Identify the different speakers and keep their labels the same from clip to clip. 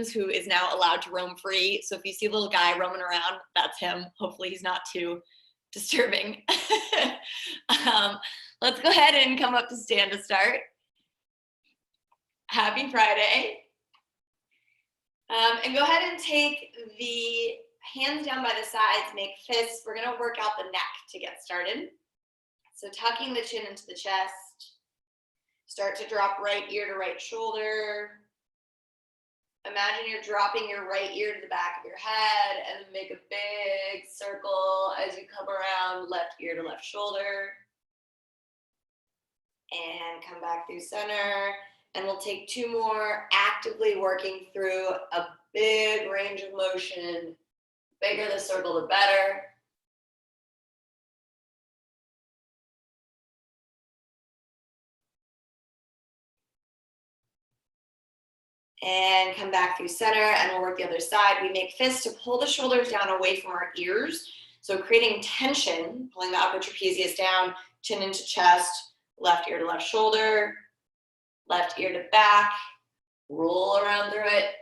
Speaker 1: who is now allowed to roam free. So if you see a little guy roaming around, that's him. Hopefully he's not too disturbing. Let's go ahead and come up to stand to start. Happy Friday. And go ahead and take the hands down by the sides, make fists. We're gonna work out the neck to get started. So tucking the chin into the chest, start to drop right ear to right shoulder. Imagine you're dropping your right ear to the back of your head and then make a big circle as you come around left ear to left shoulder. And come back through center. And we'll take 2 more, actively working through a big range of motion. Bigger the circle, the better. And come back through center, and we'll work the other side. We make fists to pull the shoulders down away from our ears. So creating tension, pulling the upper trapezius down, chin into chest, left ear to left shoulder, left ear to back, roll around through it.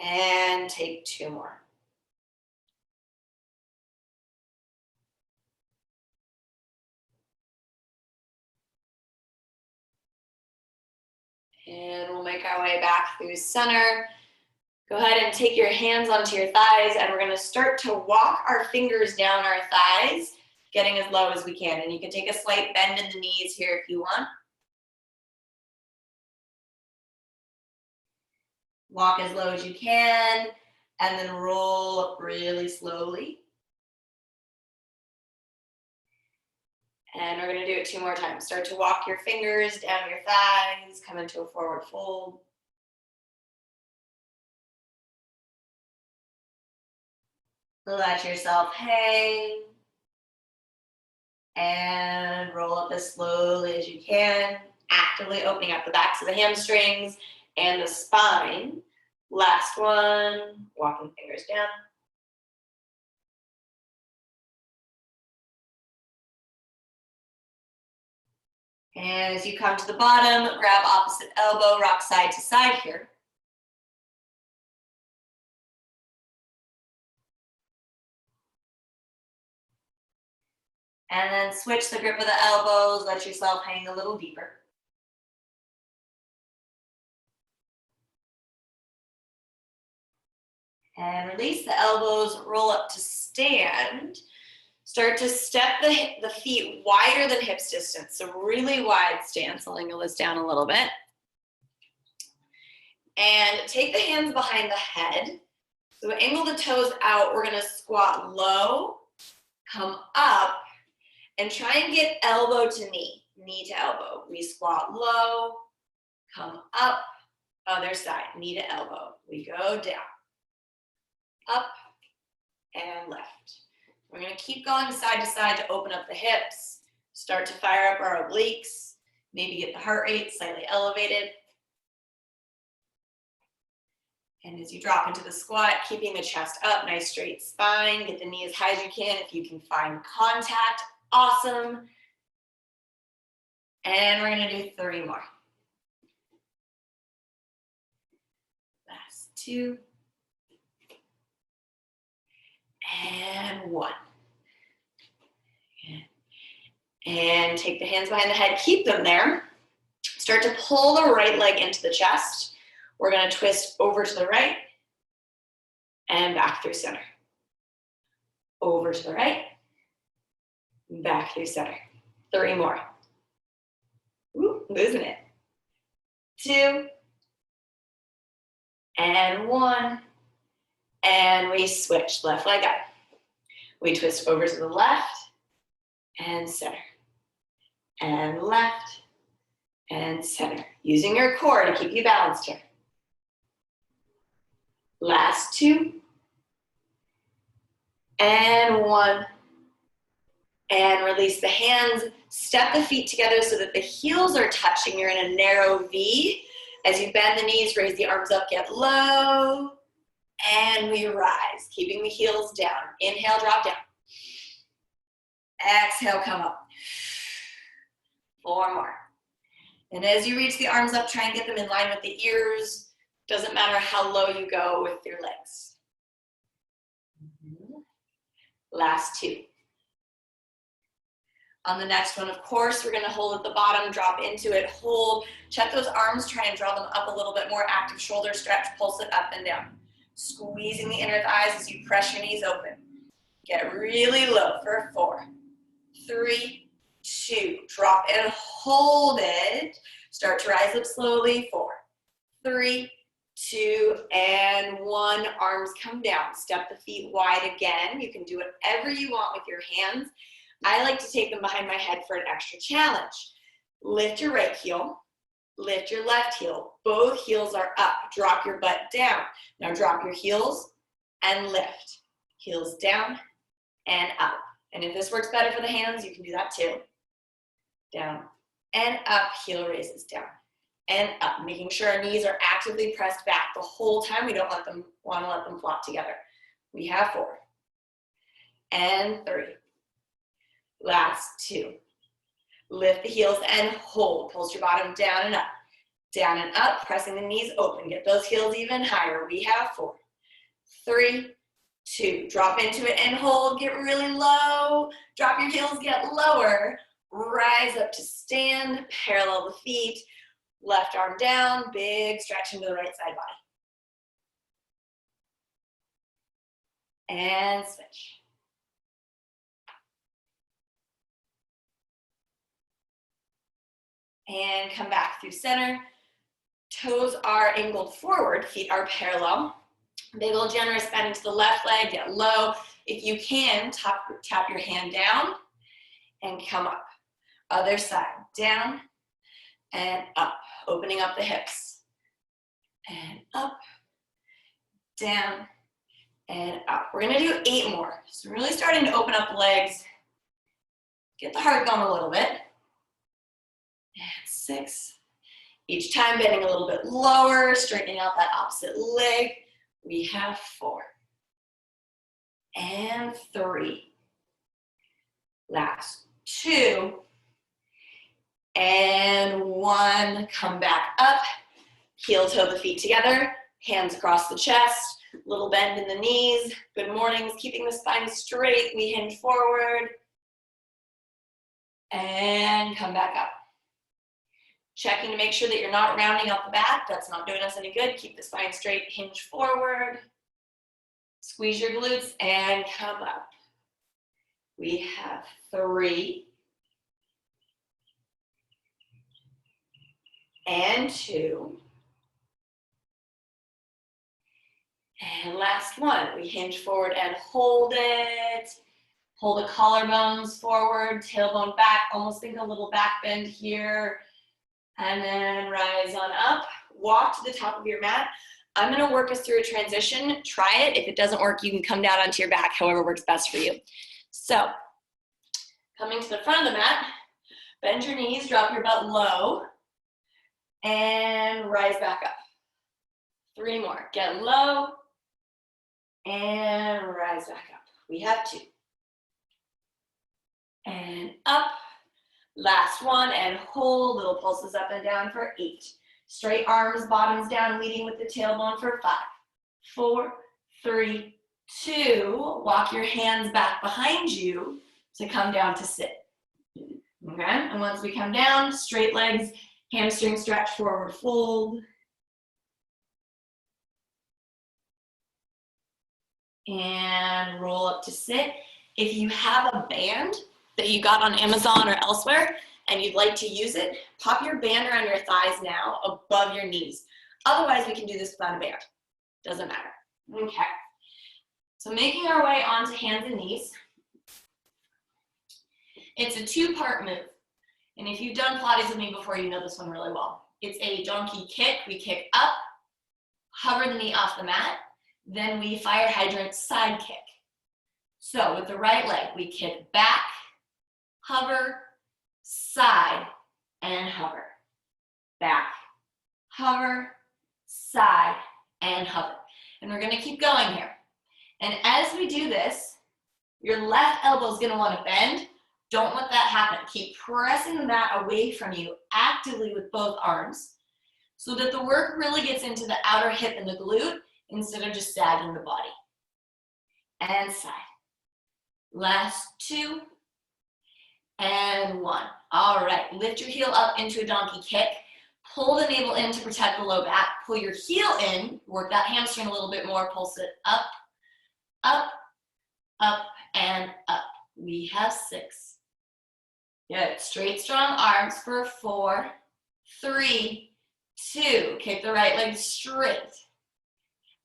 Speaker 1: And take 2 more. And we'll make our way back through center. Go ahead and take your hands onto your thighs, and we're gonna start to walk our fingers down our thighs, getting as low as we can. And you can take a slight bend in the knees here if you want. Walk as low as you can, and then roll up really slowly. And we're gonna do it 2 more times. Start to walk your fingers down your thighs, come into a forward fold. Let yourself hang. And roll up as slowly as you can, actively opening up the backs of the hamstrings and the spine. Last one, walking fingers down. And as you come to the bottom, grab opposite elbow, rock side to side here. And then switch the grip of the elbows, let yourself hang a little deeper. And release the elbows, roll up to stand. Start to step the feet wider than hips distance. So really wide stance. I'll angle this down a little bit. And take the hands behind the head. So angle the toes out. We're gonna squat low, come up, and try and get elbow to knee, knee to elbow. We squat low, come up, other side, knee to elbow. We go down, up, and left. We're gonna keep going side to side to open up the hips, start to fire up our obliques, maybe get the heart rate slightly elevated. And as you drop into the squat, keeping the chest up, nice straight spine, get the knee as high as you can. If you can find contact, awesome. And we're gonna do 3 more. Last 2. And 1. And take the hands behind the head, keep them there. Start to pull the right leg into the chest. We're gonna twist over to the right and back through center. Over to the right, back through center. 3 more. Ooh, losing it. 2. And 1. And we switch, left leg up. We twist over to the left and center. And left and center. Using your core to keep you balanced here. Last 2. And 1. And release the hands. Step the feet together so that the heels are touching. You're in a narrow V. As you bend the knees, raise the arms up, get low. And we rise, keeping the heels down. Inhale, drop down. Exhale, come up. 4 more. And as you reach the arms up, try and get them in line with the ears. Doesn't matter how low you go with your legs. Last two. On the next one, of course, we're gonna hold at the bottom, drop into it, hold. Check those arms, try and draw them up a little bit more. Active shoulder stretch, pulse it up and down. Squeezing the inner thighs as you press your knees open. Get really low for 4, 3, 2. Drop and hold it. Start to rise up slowly. 4, 3, 2, and 1. Arms come down. Step the feet wide again. You can do whatever you want with your hands. I like to take them behind my head for an extra challenge. Lift your right heel. Lift your left heel. Both heels are up. Drop your butt down. Now drop your heels and lift. Heels down and up. And if this works better for the hands, you can do that too. Down and up. Heel raises down and up. Making sure our knees are actively pressed back the whole time. We don't want to let them flop together. We have 4 and 3. Last 2. Lift the heels and hold. Pulse your bottom down and up. Down and up, pressing the knees open. Get those heels even higher. We have 4, 3, 2. Drop into it and hold. Get really low. Drop your heels, get lower. Rise up to stand. Parallel the feet. Left arm down. Big stretch into the right side body. And switch. And come back through center. Toes are angled forward, feet are parallel. Big old generous bend into the left leg, get low. If you can, tap your hand down and come up. Other side, down and up. Opening up the hips. And up, down, and up. We're gonna do 8 more. So we're really starting to open up the legs. Get the heart going a little bit. And 6. Each time bending a little bit lower, straightening out that opposite leg. We have 4. And 3. Last 2. And 1. Come back up. Heel toe the feet together. Hands across the chest. Little bend in the knees. Good mornings. Keeping the spine straight. We hinge forward. And come back up. Checking to make sure that you're not rounding out the back. That's not doing us any good. Keep the spine straight, hinge forward. Squeeze your glutes and come up. We have 3. And 2. And last 1. We hinge forward and hold it. Pull the collarbones forward, tailbone back. Almost think a little back bend here. And then rise on up, walk to the top of your mat. I'm gonna work us through a transition. Try it. If it doesn't work, you can come down onto your back, however works best for you. So, coming to the front of the mat, bend your knees, drop your butt low, and rise back up. 3 more. Get low, and rise back up. We have 2. And up. Last 1, and hold. Little pulses up and down for 8. Straight arms, bottoms down, leading with the tailbone for 5, 4, 3, 2. Walk your hands back behind you to come down to sit. Okay, and once we come down, straight legs, hamstring stretch, forward fold. And roll up to sit. If you have a band that you got on Amazon or elsewhere, and you'd like to use it, pop your band around your thighs now, above your knees. Otherwise, we can do this without a band. Doesn't matter. Okay. So making our way onto hands and knees. It's a 2-part move. And if you've done Pilates with me before, you know this one really well. It's a donkey kick. We kick up, hover the knee off the mat, then we fire hydrant side kick. So with the right leg, we kick back, hover, side, and hover. Back, hover, side, and hover. And we're gonna keep going here. And as we do this, your left elbow is gonna wanna bend. Don't let that happen. Keep pressing the mat away from you actively with both arms so that the work really gets into the outer hip and the glute instead of just sagging the body. And side. Last 2 and 1. All right, lift your heel up into a donkey kick. Pull the navel in to protect the low back. Pull your heel in, work that hamstring a little bit more, pulse it up, up, up, and up. We have 6. Good, straight, strong arms for 4, 3, 2. Kick the right leg straight.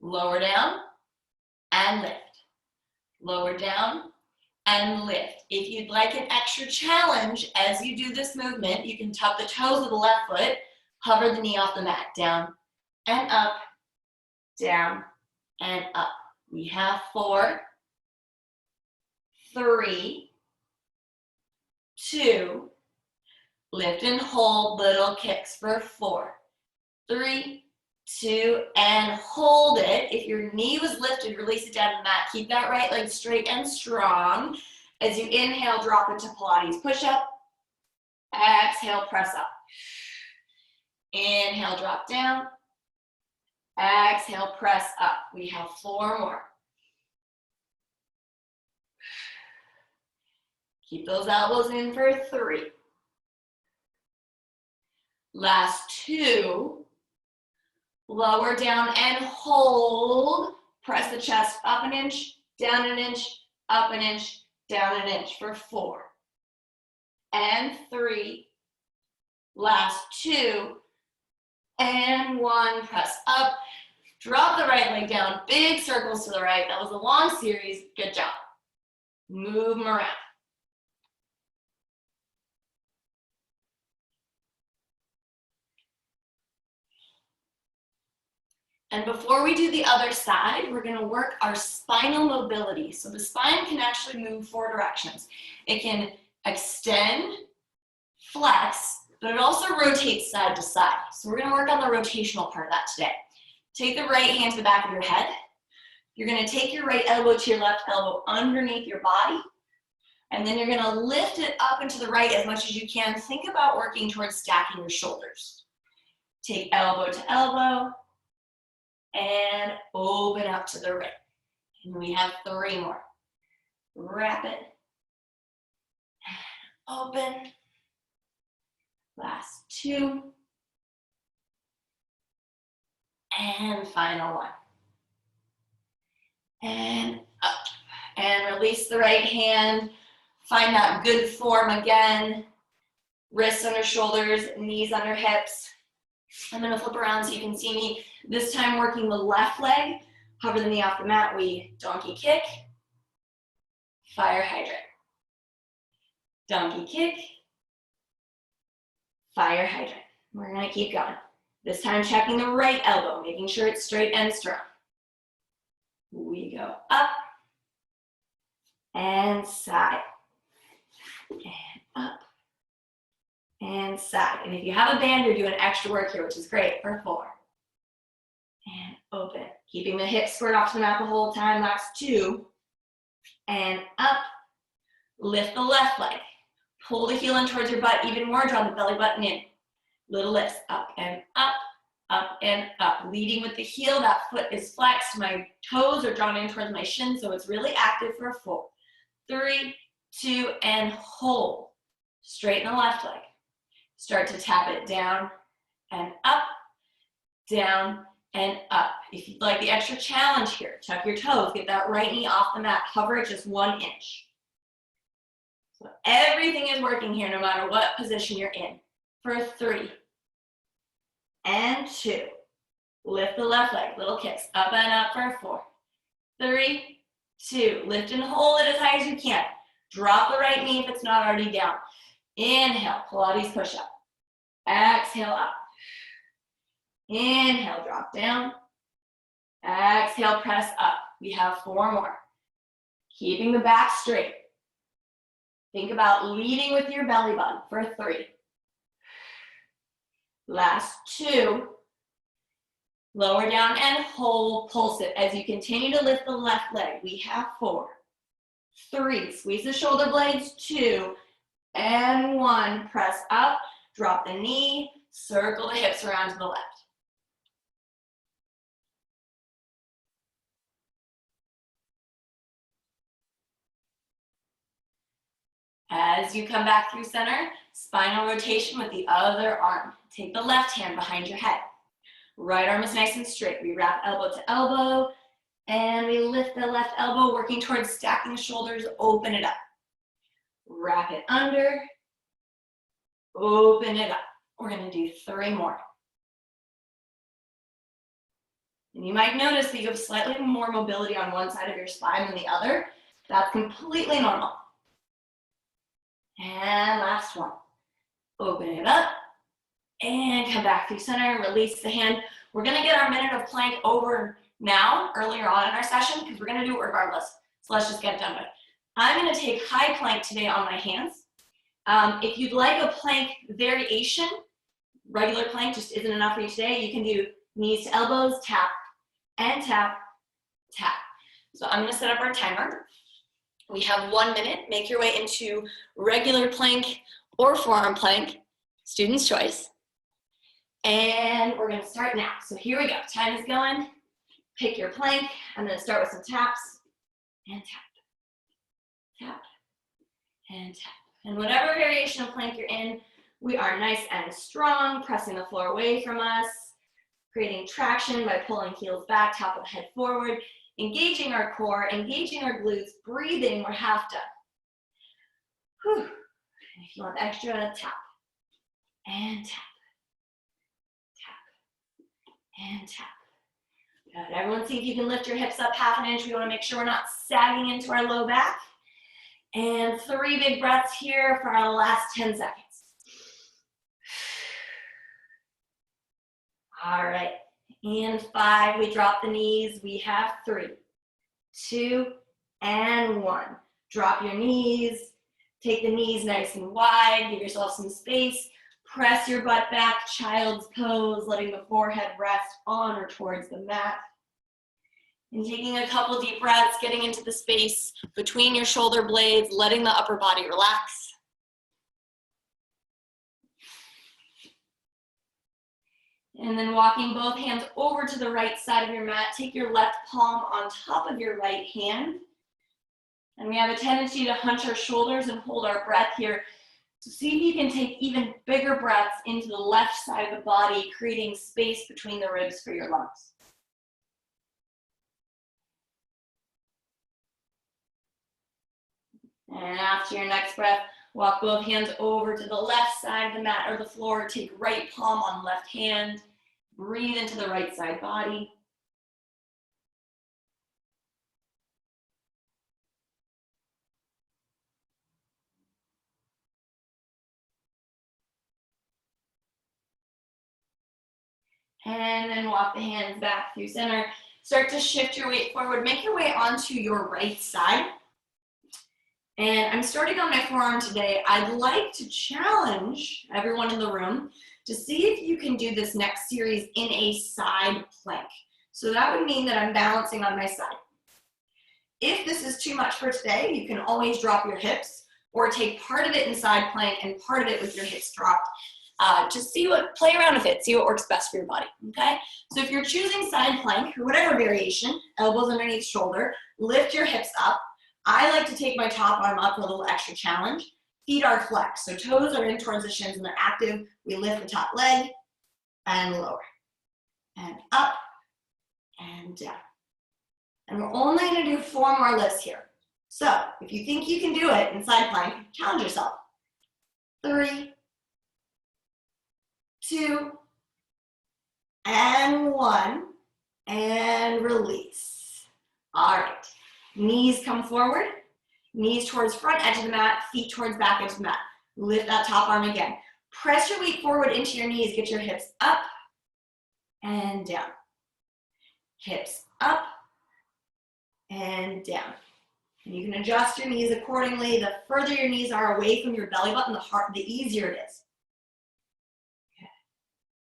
Speaker 1: Lower down and lift. Lower down and lift. If you'd like an extra challenge as you do this movement, you can tuck the toes of the left foot, hover the knee off the mat, down and up, down and up. We have 4, 3, 2, lift and hold, little kicks for 4, 3, 2, and hold it. If your knee was lifted, release it down to the mat. Keep that right leg straight and strong. As you inhale, drop into Pilates push-up. Exhale, press up. Inhale, drop down. Exhale, press up. We have 4 more. Keep those elbows in for 3. Last 2. Lower down and hold. Press the chest up an inch, down an inch, up an inch, down an inch for 4. And 3. Last 2. And 1. Press up. Drop the right leg down. Big circles to the right. That was a long series. Good job. Move them around. And before we do the other side, we're going to work our spinal mobility. So the spine can actually move 4 directions. It can extend, flex, but it also rotates side to side. So we're going to work on the rotational part of that today. Take the right hand to the back of your head. You're going to take your right elbow to your left elbow underneath your body. And then you're going to lift it up and to the right as much as you can. Think about working towards stacking your shoulders. Take elbow to elbow. And open up to the right. And we have 3 more. Rapid. Open. Last 2. And final 1. And up. And release the right hand. Find that good form again. Wrists under shoulders, knees under hips. I'm going to flip around so you can see me. This time working the left leg. Hover the knee off the mat. We donkey kick. Fire hydrant. Donkey kick. Fire hydrant. We're going to keep going. This time checking the right elbow, making sure it's straight and strong. We go up and side. And up. And side. And if you have a band, you're doing extra work here, which is great for 4. And open. Keeping the hips squared off to the mat the whole time. Last 2. And up. Lift the left leg. Pull the heel in towards your butt even more. Draw the belly button in. Little lifts. Up and up. Up and up. Leading with the heel. That foot is flexed. My toes are drawn in towards my shin, so it's really active for 4. 3, 2, and hold. Straighten the left leg. Start to tap it down and up, down and up. If you'd like the extra challenge here, tuck your toes, get that right knee off the mat, hover it just 1 inch. So everything is working here no matter what position you're in. For 3 and 2. Lift the left leg, little kicks, up and up for 4. 3, 2, lift and hold it as high as you can. Drop the right knee if it's not already down. Inhale, Pilates push-up. Exhale, up. Inhale, drop down. Exhale, press up. We have 4 more. Keeping the back straight. Think about leading with your belly button for 3. Last 2. Lower down and hold, pulse it as you continue to lift the left leg. We have 4. 3, squeeze the shoulder blades. 2. and 1. Press up, drop the knee, circle the hips around to the left. As you come back through center, spinal rotation with the other arm. Take the left hand behind your head. Right arm is nice and straight. We wrap elbow to elbow, and we lift the left elbow, working towards stacking the shoulders, open it up. Wrap it under, open it up. We're gonna do 3 more. And you might notice that you have slightly more mobility on one side of your spine than the other. That's completely normal. And last one. Open it up and come back through center, release the hand. We're gonna get our minute of plank over now, earlier on in our session, because we're gonna do it regardless. So let's just get it done with it. I'm gonna take high plank today on my hands. If you'd like a plank variation, regular plank just isn't enough for you today, you can do knees to elbows, tap, and tap, tap. So I'm gonna set up our timer. We have 1 minute. Make your way into regular plank or forearm plank, student's choice. And we're gonna start now. So here we go, time is going. Pick your plank. I'm gonna start with some taps and tap, tap, and tap. And whatever variation of plank you're in, we are nice and strong, pressing the floor away from us, creating traction by pulling heels back, top of the head forward, engaging our core, engaging our glutes, breathing. We're half done. Whew. And if you want extra, tap and tap, tap and tap. Good. Everyone see if you can lift your hips up 1/2 inch. We want to make sure we're not sagging into our low back. And 3 big breaths here for our last 10 seconds. All right. And 5, we drop the knees. We have 3, 2, and 1. Drop your knees. Take the knees nice and wide. Give yourself some space. Press your butt back, child's pose, letting the forehead rest on or towards the mat. And taking a couple deep breaths, getting into the space between your shoulder blades, letting the upper body relax. And then walking both hands over to the right side of your mat. Take your left palm on top of your right hand. And we have a tendency to hunch our shoulders and hold our breath here. So see if you can take even bigger breaths into the left side of the body, creating space between the ribs for your lungs. And after your next breath, walk both hands over to the left side of the mat or the floor. Take right palm on left hand. Breathe into the right side body. And then walk the hands back through center. Start to shift your weight forward. Make your way onto your right side. And I'm starting on my forearm today. I'd like to challenge everyone in the room to see if you can do this next series in a side plank. So that would mean that I'm balancing on my side. If this is too much for today, you can always drop your hips or take part of it in side plank and part of it with your hips dropped. Just play around with it, see what works best for your body, okay? So if you're choosing side plank, or whatever variation, elbows underneath shoulder, lift your hips up. I like to take my top arm up for a little extra challenge. Feet are flexed, so toes are in towards the shins and they're active. We lift the top leg and lower, and up and down. And we're only gonna do 4 more lifts here. So if you think you can do it in side plank, challenge yourself. 3, 2, and 1, and release. All right, knees come forward, knees towards front edge of the mat, feet towards back edge of the mat. Lift that top arm again. Press your weight forward into your knees, get your hips up and down. Hips up and down. And you can adjust your knees accordingly. The further your knees are away from your belly button, the easier it is.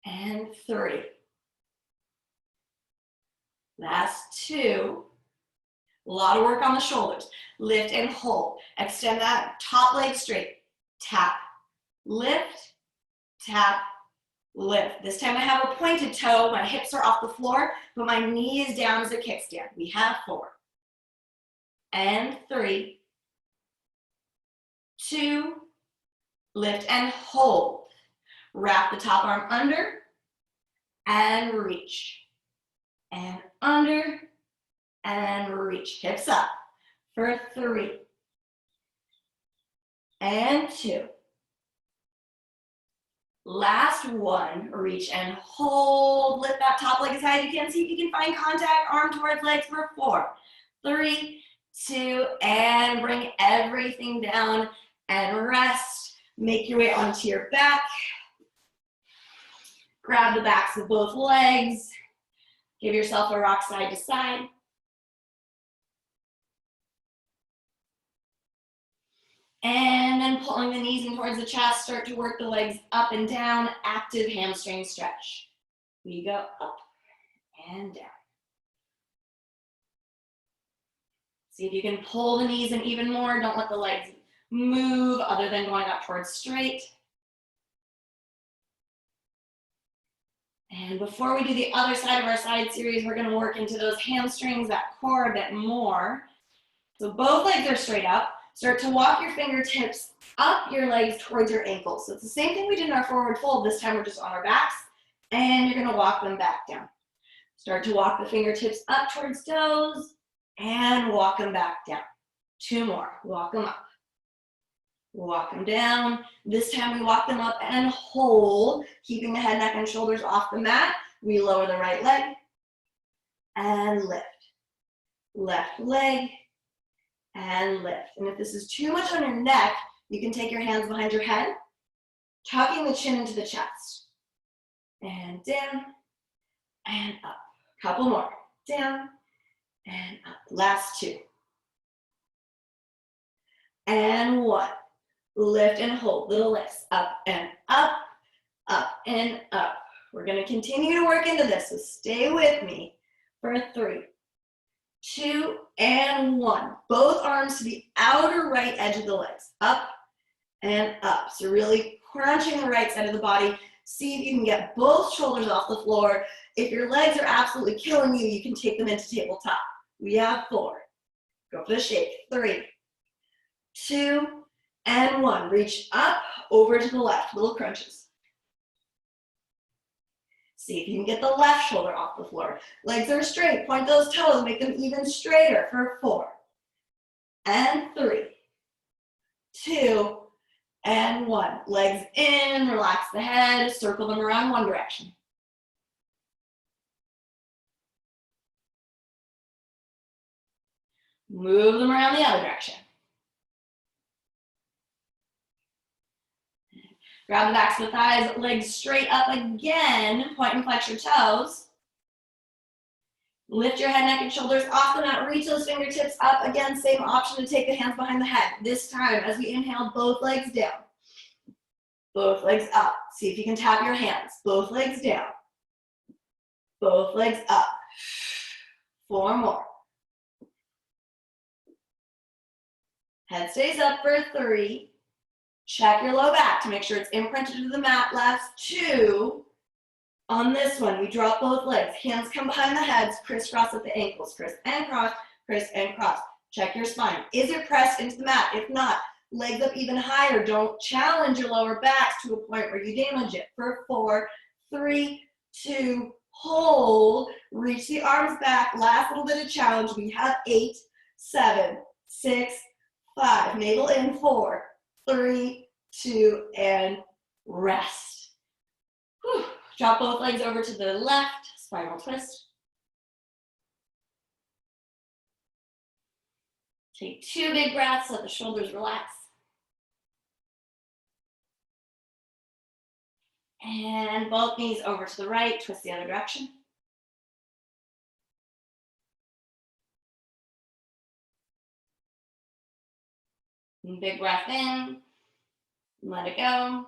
Speaker 1: And 3. Last 2. A lot of work on the shoulders. Lift and hold. Extend that top leg straight. tap, lift, tap, lift. This time I have a pointed toe, my hips are off the floor, but my knee is down as a kickstand. We have 4. And 3, 2, lift and hold. Wrap the top arm under and reach. And under and reach. Hips up for 3 and 2. Last 1, reach and hold. Lift that top leg as high as you can. See if you can find contact, arm towards legs for 4, 3, 2, and bring everything down and rest. Make your way onto your back. Grab the backs of both legs. Give yourself a rock side to side. And then pulling the knees in towards the chest, start to work the legs up and down, active hamstring stretch. We go up and down. See if you can pull the knees in even more. Don't let the legs move other than going up towards straight. And before we do the other side of our side series, we're gonna work into those hamstrings, that core a bit more. So both legs are straight up. Start to walk your fingertips up your legs towards your ankles. So it's the same thing we did in our forward fold. This time we're just on our backs, and you're gonna walk them back down. Start to walk the fingertips up towards toes, and walk them back down. 2 more, walk them up. Walk them down. This time we walk them up and hold, keeping the head, neck, and shoulders off the mat. We lower the right leg and lift. Left leg and lift. And if this is too much on your neck, you can take your hands behind your head, tucking the chin into the chest. And down and up. Couple more. Down and up. Last 2. And 1. Lift and hold, little lifts, up and up, up and up. We're gonna continue to work into this, so stay with me for 3, 2, and 1. Both arms to the outer right edge of the legs, up and up. So really crunching the right side of the body. See if you can get both shoulders off the floor. If your legs are absolutely killing you, you can take them into tabletop. We have 4. Go for the shake. 3, 2, and 1. Reach up, over to the left, little crunches. See if you can get the left shoulder off the floor. Legs are straight, point those toes, make them even straighter for 4, and 3, 2, and 1. Legs in, relax the head, circle them around one direction. Move them around the other direction. Grab the backs of the thighs, legs straight up again. Point and flex your toes. Lift your head, neck, and shoulders off the mat. Reach those fingertips up. Again, same option to take the hands behind the head. This time, as we inhale, both legs down. Both legs up. See if you can tap your hands. Both legs down. Both legs up. 4 more. Head stays up for 3. Check your low back to make sure it's imprinted to the mat. Last 2. On this one, we drop both legs. Hands come behind the heads, crisscross at the ankles. Criss and cross, criss and cross. Check your spine. Is it pressed into the mat? If not, legs up even higher. Don't challenge your lower backs to a point where you damage it. For 4, 3, 2, hold. Reach the arms back. Last little bit of challenge. We have 8, 7, 6, 5. Navel in. 4, 3, 2, and rest. Whew. Drop both legs over to the left, spiral twist. Take 2 big breaths, let the shoulders relax. And both knees over to the right, twist the other direction. And big breath in, let it go.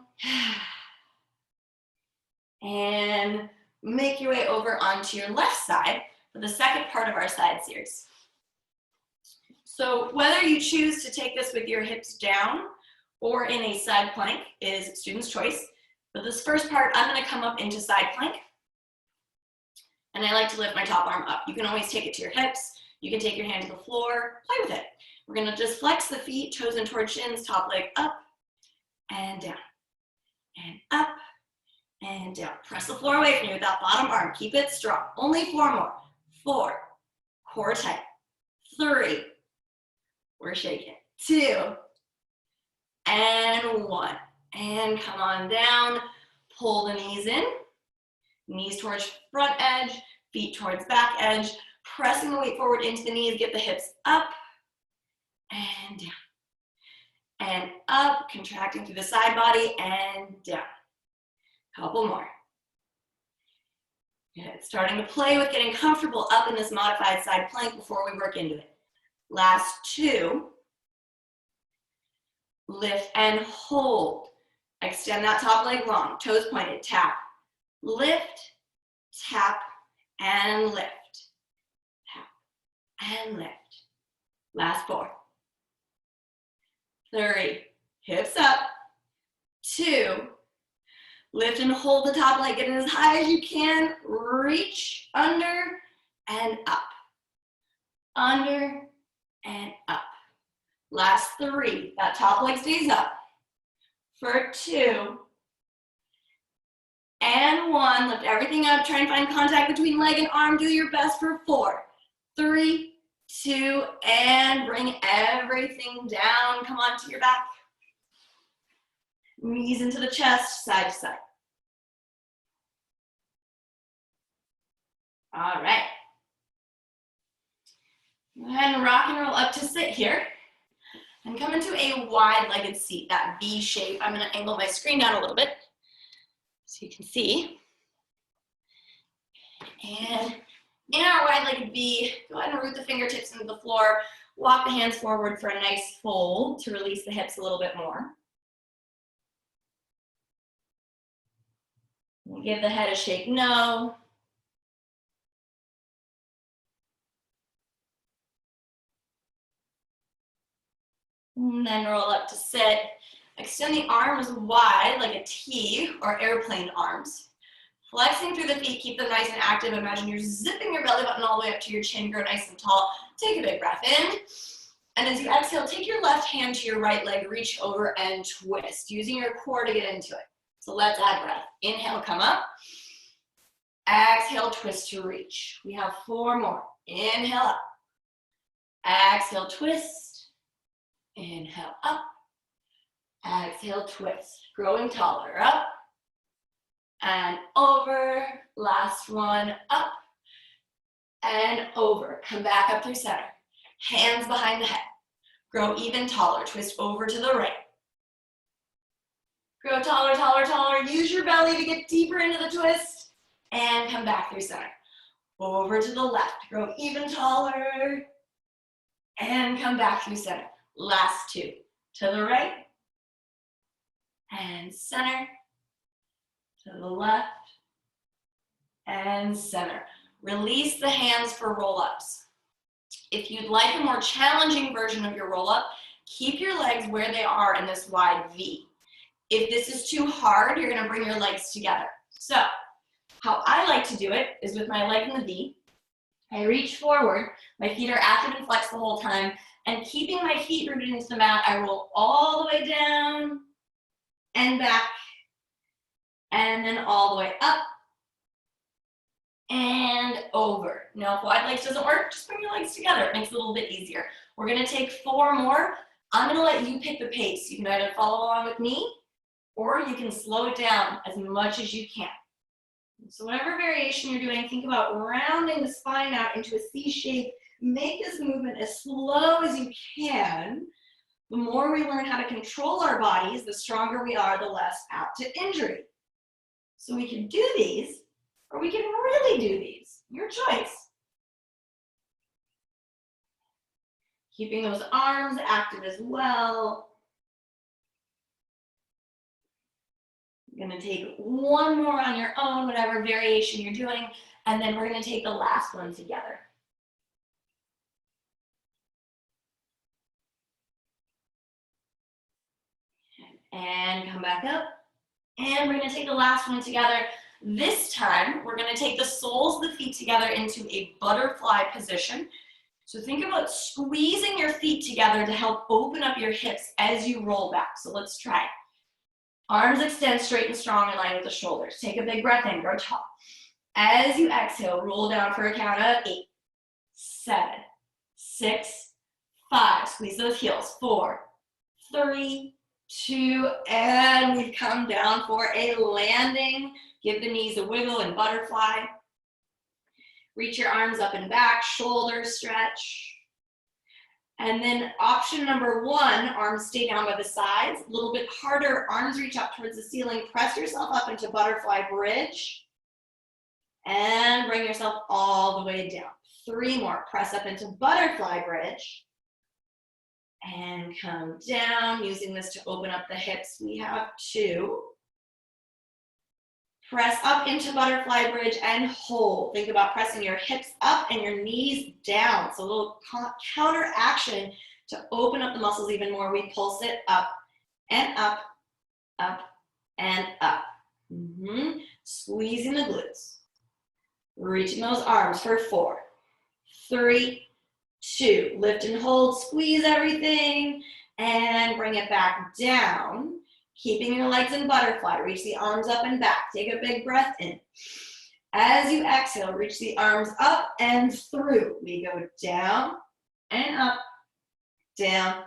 Speaker 1: And make your way over onto your left side for the second part of our side series. So whether you choose to take this with your hips down or in a side plank is student's choice. But this first part, I'm gonna come up into side plank. And I like to lift my top arm up. You can always take it to your hips. You can take your hand to the floor, play with it. We're gonna just flex the feet, toes in towards shins, top leg up and down, and up and down. Press the floor away from you with that bottom arm. Keep it strong. Only 4 more. 4, core tight. 3, we're shaking. 2, and 1. And come on down, pull the knees in. Knees towards front edge, feet towards back edge, pressing the weight forward into the knees, get the hips up and down. And up, contracting through the side body and down. Couple more. Good, starting to play with getting comfortable up in this modified side plank before we work into it. Last 2. Lift and hold. Extend that top leg long, toes pointed, tap. Lift, tap, and lift. Tap, and lift. Last 4. 3, hips up. 2, lift and hold the top leg, get it as high as you can. Reach under and up. Under and up. Last 3, that top leg stays up. For 2, and 1, lift everything up, try and find contact between leg and arm, do your best for 4, 3, 2, and bring everything down, come onto your back. Knees into the chest, side to side. All right. Go ahead and rock and roll up to sit here. And come into a wide-legged seat, that V shape. I'm gonna angle my screen down a little bit so you can see. And in our wide-legged V, go ahead and root the fingertips into the floor. Walk the hands forward for a nice fold to release the hips a little bit more. We'll give the head a shake no. And then roll up to sit. Extend the arms wide like a T or airplane arms. Flexing through the feet, keep them nice and active. Imagine you're zipping your belly button all the way up to your chin, grow nice and tall. Take a big breath in. And as you exhale, take your left hand to your right leg, reach over and twist, using your core to get into it. So let's add breath. Inhale, come up. Exhale, twist to reach. We have 4 more. Inhale up. Exhale, twist. Inhale up, exhale, twist. Growing taller, up and over. Last one, up and over. Come back up through center. Hands behind the head. Grow even taller, twist over to the right. Grow taller, taller, taller. Use your belly to get deeper into the twist and come back through center. Over to the left, grow even taller and come back through center. Last 2, to the right, and center, to the left, and center. Release the hands for roll-ups. If you'd like a more challenging version of your roll-up, keep your legs where they are in this wide V. If this is too hard, you're gonna bring your legs together. So, how I like to do it is with my leg in the V. I reach forward, my feet are active and flexed the whole time, and keeping my feet rooted into the mat, I roll all the way down and back, and then all the way up and over. Now, if wide legs doesn't work, just bring your legs together. It makes it a little bit easier. We're gonna take 4 more. I'm gonna let you pick the pace. You can either follow along with me, or you can slow it down as much as you can. So whatever variation you're doing, think about rounding the spine out into a C shape. Make this movement as slow as you can. The more we learn how to control our bodies, the stronger we are, the less apt to injury. So we can do these, or we can really do these. Your choice. Keeping those arms active as well. You're gonna take 1 more on your own, whatever variation you're doing, and then we're gonna take the last one together. And come back up. And we're gonna take the last one together. This time, we're gonna take the soles of the feet together into a butterfly position. So think about squeezing your feet together to help open up your hips as you roll back. So let's try it. Arms extend straight and strong in line with the shoulders. Take a big breath in, grow tall. As you exhale, roll down for a count of 8, 7, 6, 5. Squeeze those heels. 4, 3, 2, and we've come down for a landing. Give the knees a wiggle and butterfly. Reach your arms up and back, shoulders stretch. And then option number 1, arms stay down by the sides. A little bit harder, arms reach up towards the ceiling. Press yourself up into butterfly bridge. And bring yourself all the way down. 3 more, press up into butterfly bridge. And come down, using this to open up the hips. We have 2. Press up into butterfly bridge and hold. Think about pressing your hips up and your knees down. So a little counter action to open up the muscles even more. We pulse it up and up, up and up. Squeezing the glutes. Reaching those arms for 4, 3, 2. Lift and hold, squeeze everything, and bring it back down. Keeping your legs in butterfly, reach the arms up and back. Take a big breath in. As you exhale, reach the arms up and through. We go down and up, down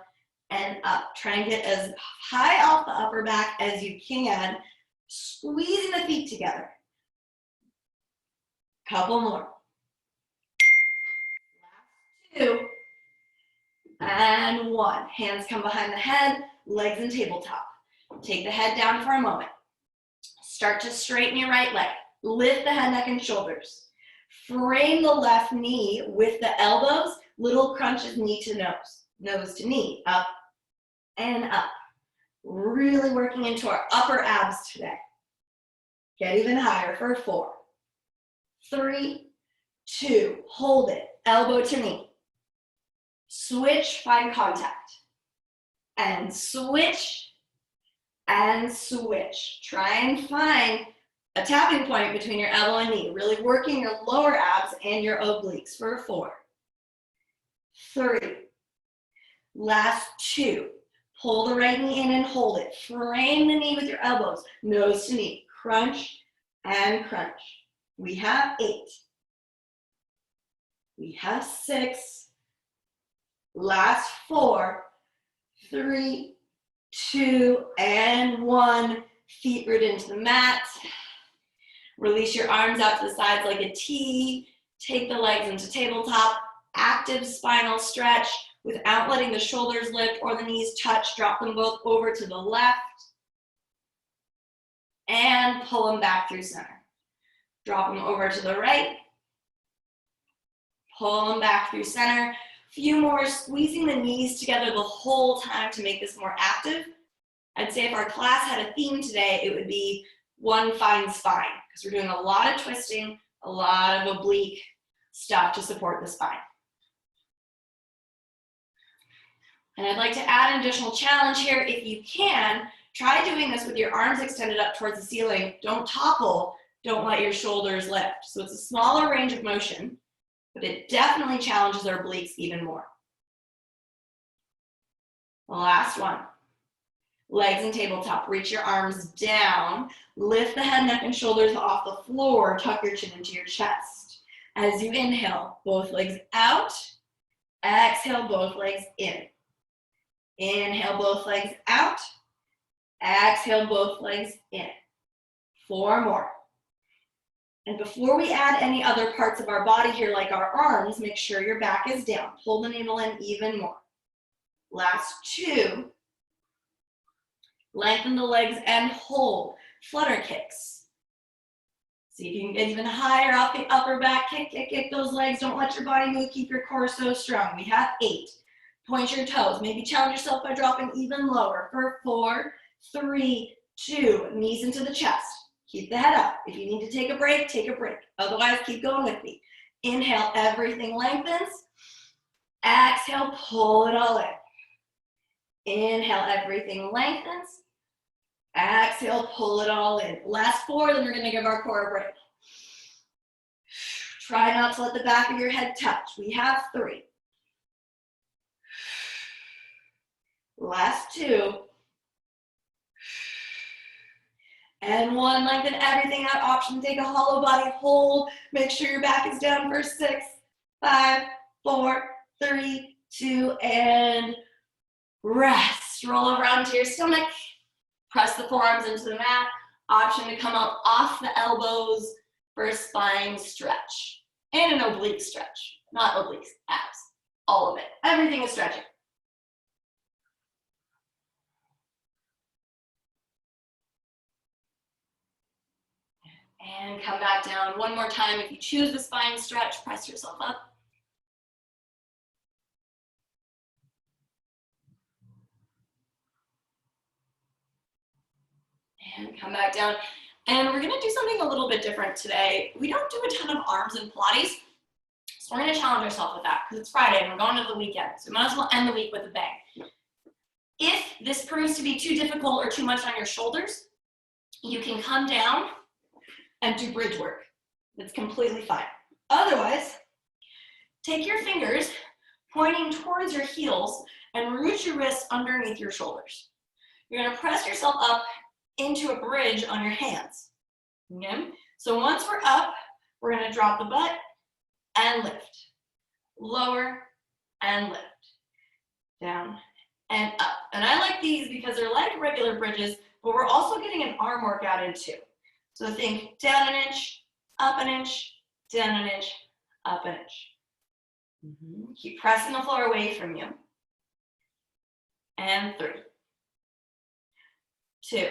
Speaker 1: and up. Try and get as high off the upper back as you can, squeezing the feet together. Couple more. Last 2. And 1. Hands come behind the head, legs in tabletop. Take the head down for a moment. Start to straighten your right leg. Lift the head, neck, and shoulders. Frame the left knee with the elbows. Little crunches knee to nose. Nose to knee. Up and up. Really working into our upper abs today. Get even higher for 4, 3, 2. Hold it. Elbow to knee. Switch, find contact. And switch. And switch. Try and find a tapping point between your elbow and knee. Really working your lower abs and your obliques for 4, 3. Last 2. Pull the right knee in and hold it. Frame the knee with your elbows. Nose to knee. Crunch and crunch. We have 8. We have 6. Last 4, 3, 2, and 1. Feet root into the mat. Release your arms out to the sides like a T. Take the legs into tabletop. Active spinal stretch without letting the shoulders lift or the knees touch. Drop them both over to the left. And pull them back through center. Drop them over to the right. Pull them back through center. Few more, squeezing the knees together the whole time to make this more active. I'd say if our class had a theme today, it would be one fine spine, because we're doing a lot of twisting, a lot of oblique stuff to support the spine. And I'd like to add an additional challenge here. If you can, try doing this with your arms extended up towards the ceiling. Don't topple, don't let your shoulders lift. So it's a smaller range of motion, but it definitely challenges our obliques even more. The last one. Legs in tabletop. Reach your arms down. Lift the head, neck, and shoulders off the floor. Tuck your chin into your chest. As you inhale, both legs out. Exhale, both legs in. Inhale, both legs out. Exhale, both legs in. 4 more. And before we add any other parts of our body here, like our arms, make sure your back is down. Pull the navel in even more. Last 2. Lengthen the legs and hold. Flutter kicks. See if you can get even higher off the upper back. Kick, kick, kick those legs. Don't let your body move. Keep your core so strong. We have 8. Point your toes. Maybe challenge yourself by dropping even lower for 4, 3, 2. Knees into the chest. Keep the head up. If you need to take a break, take a break. Otherwise, keep going with me. Inhale, everything lengthens. Exhale, pull it all in. Inhale, everything lengthens. Exhale, pull it all in. Last 4, then we're gonna give our core a break. Try not to let the back of your head touch. We have 3. Last 2. And 1, lengthen everything out. Option, take a hollow body, hold. Make sure your back is down for 6, 5, 4, 3, 2, and rest. Roll over onto your stomach. Press the forearms into the mat. Option to come up off the elbows for a spine stretch. And an oblique stretch. Not obliques, abs. All of it. Everything is stretching. And come back down. One more time. If you choose the spine stretch, press yourself up. And come back down. And we're gonna do something a little bit different today. We don't do a ton of arms in Pilates, so we're gonna challenge ourselves with that because it's Friday and we're going to the weekend. So we might as well end the week with a bang. If this proves to be too difficult or too much on your shoulders, you can come down and do bridge work. That's completely fine. Otherwise, take your fingers pointing towards your heels and root your wrists underneath your shoulders. You're gonna press yourself up into a bridge on your hands. Okay? So once we're up, we're gonna drop the butt and lift. Lower and lift. Down and up. And I like these because they're like regular bridges, but we're also getting an arm workout in too. So think down an inch, up an inch, down an inch, up an inch. Keep pressing the floor away from you. And 3, 2,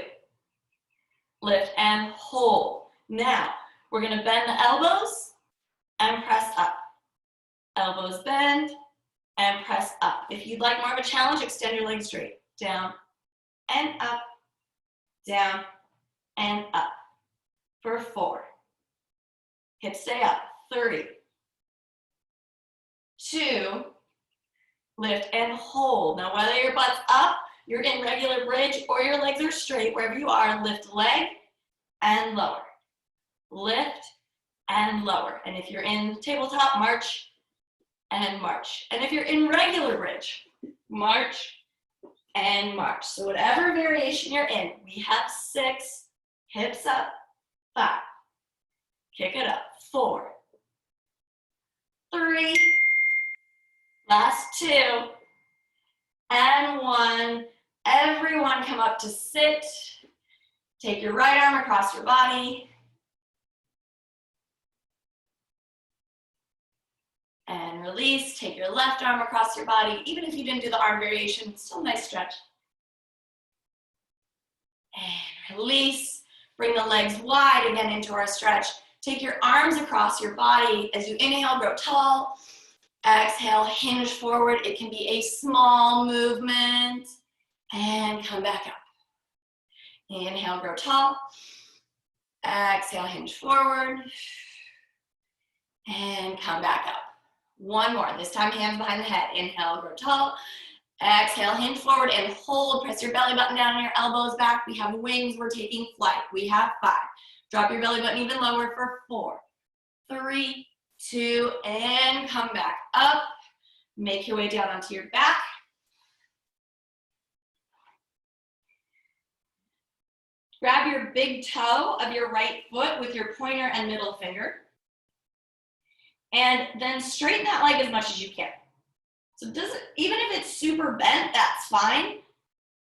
Speaker 1: lift and hold. Now, we're gonna bend the elbows and press up. Elbows bend and press up. If you'd like more of a challenge, extend your legs straight. Down and up, down and up. For 4. Hips stay up. 3, 2, lift and hold. Now, whether your butt's up, you're in regular bridge, or your legs are straight, wherever you are, lift leg and lower. Lift and lower. And if you're in tabletop, march and march. And if you're in regular bridge, march and march. So whatever variation you're in, we have 6, hips up, 5, kick it up, 4, 3, last 2, and 1. Everyone come up to sit. Take your right arm across your body. And release. Take your left arm across your body. Even if you didn't do the arm variation, still a nice stretch. And release. Bring the legs wide again into our stretch. Take your arms across your body. As you inhale, grow tall. Exhale, hinge forward. It can be a small movement. And come back up. Inhale, grow tall. Exhale, hinge forward. And come back up. One more. This time, hands behind the head. Inhale, grow tall. Exhale, hinge forward and hold. Press your belly button down and your elbows back. We have wings. We're taking flight. We have 5. Drop your belly button even lower for 4, 3, 2, and come back up. Make your way down onto your back. Grab your big toe of your right foot with your pointer and middle finger. And then straighten that leg as much as you can. So even if it's super bent, that's fine.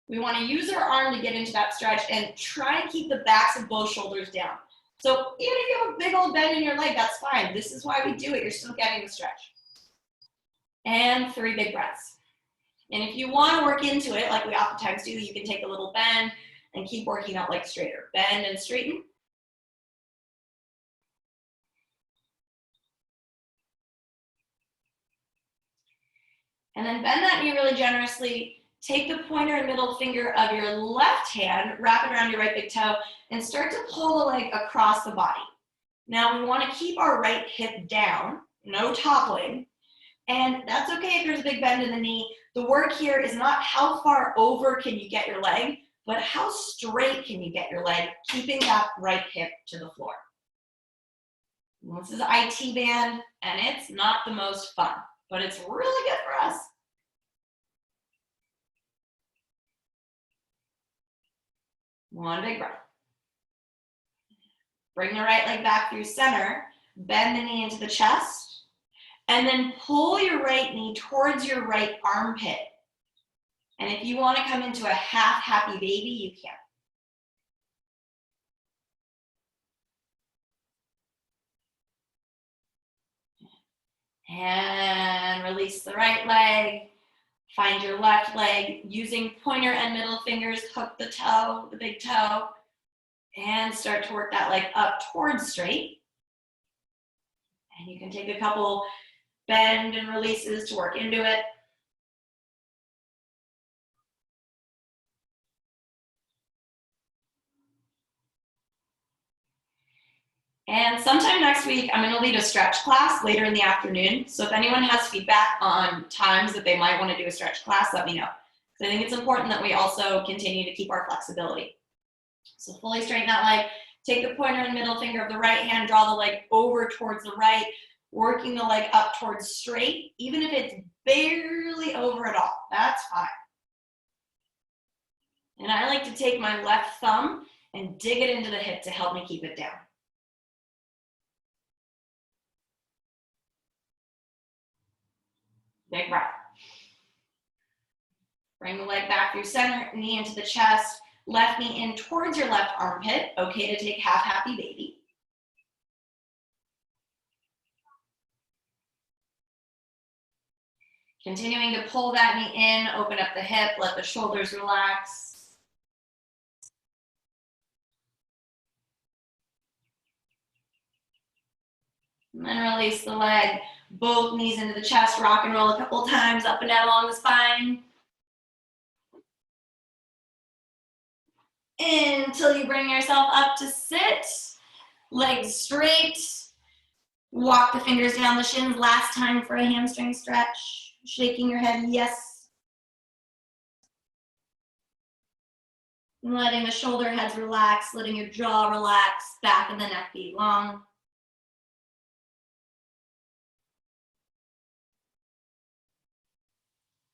Speaker 1: We want to use our arm to get into that stretch and try and keep the backs of both shoulders down. So even if you have a big old bend in your leg, that's fine. This is why we do it. You're still getting the stretch. And 3 big breaths. And if you want to work into it, like we oftentimes do, you can take a little bend and keep working out like straighter. Bend and straighten. And then bend that knee really generously. Take the pointer and middle finger of your left hand, wrap it around your right big toe, and start to pull the leg across the body. Now we want to keep our right hip down, no toppling. And that's okay if there's a big bend in the knee. The work here is not how far over can you get your leg, but how straight can you get your leg, keeping that right hip to the floor? This is IT band, and it's not the most fun, but it's really good for us. One big breath. Bring the right leg back through center, bend the knee into the chest, and then pull your right knee towards your right armpit. And if you want to come into a half happy baby, you can. And release the right leg. Find your left leg. Using pointer and middle fingers, hook the toe, the big toe, and start to work that leg up towards straight. And you can take a couple bend and releases to work into it. And sometime next week, I'm going to lead a stretch class later in the afternoon. So if anyone has feedback on times that they might want to do a stretch class, let me know. Because I think it's important that we also continue to keep our flexibility. So fully straighten that leg. Take the pointer and middle finger of the right hand, draw the leg over towards the right, working the leg up towards straight, even if it's barely over at all, that's fine. And I like to take my left thumb and dig it into the hip to help me keep it down. Big breath. Bring the leg back through center, knee into the chest, left knee in towards your left armpit. Okay to take half happy baby. Continuing to pull that knee in, open up the hip, let the shoulders relax. And then release the leg, both knees into the chest, rock and roll a couple times, up and down along the spine. Until you bring yourself up to sit, legs straight. Walk the fingers down the shins, last time for a hamstring stretch. Shaking your head, yes. Letting the shoulder heads relax, letting your jaw relax, back of the neck be long.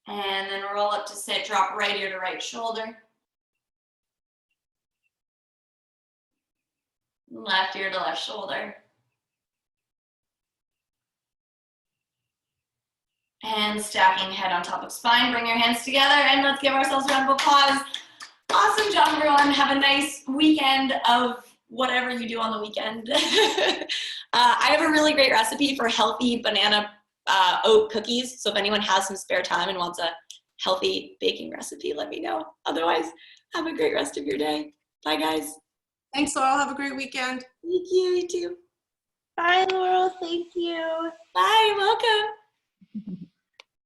Speaker 1: And then roll up to sit, drop right ear to right shoulder. Left ear to left shoulder. And stacking head on top of spine. Bring your hands together and let's give ourselves a round of applause. Awesome job, everyone. Have a nice weekend of whatever you do on the weekend. I have a really great recipe for healthy banana oat cookies. So if anyone has some spare time and wants a healthy baking recipe, let me know. Otherwise, have a great rest of your day. Bye, guys.
Speaker 2: Thanks, Laurel. Have a great weekend.
Speaker 1: Thank you. You too.
Speaker 3: Bye, Laurel. Thank you.
Speaker 1: Bye. Welcome.